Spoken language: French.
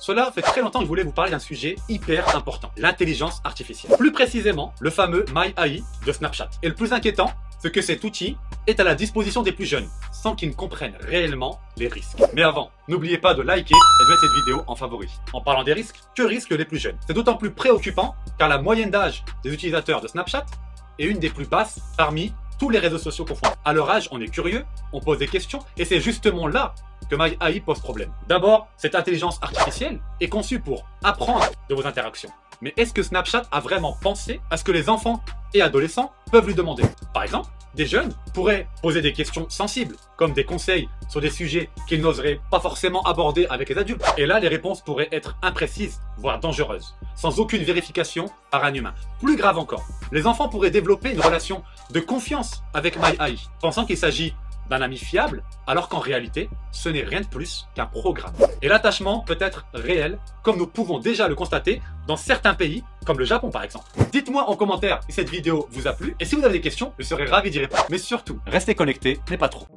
Cela fait très longtemps que je voulais vous parler d'un sujet hyper important, l'intelligence artificielle. Plus précisément, le fameux MyAI de Snapchat. Et le plus inquiétant, c'est que cet outil est à la disposition des plus jeunes, sans qu'ils ne comprennent réellement les risques. Mais avant, n'oubliez pas de liker et de mettre cette vidéo en favori. En parlant des risques, que risquent les plus jeunes? C'est d'autant plus préoccupant car la moyenne d'âge des utilisateurs de Snapchat est une des plus basses parmi tous les réseaux sociaux confondus. À leur âge, on est curieux, on pose des questions, et c'est justement là que MyAI pose problème. D'abord, cette intelligence artificielle est conçue pour apprendre de vos interactions. Mais est-ce que Snapchat a vraiment pensé à ce que les enfants et adolescents peuvent lui demander? Par exemple, des jeunes pourraient poser des questions sensibles, comme des conseils sur des sujets qu'ils n'oseraient pas forcément aborder avec les adultes. Et là, les réponses pourraient être imprécises, voire dangereuses, sans aucune vérification par un humain. Plus grave encore, les enfants pourraient développer une relation de confiance avec MyAI, pensant qu'il s'agit d'un ami fiable, alors qu'en réalité, ce n'est rien de plus qu'un programme. Et l'attachement peut être réel, comme nous pouvons déjà le constater dans certains pays, comme le Japon par exemple. Dites-moi en commentaire si cette vidéo vous a plu, et si vous avez des questions, je serai ravi d'y répondre. Mais surtout, restez connectés, mais pas trop.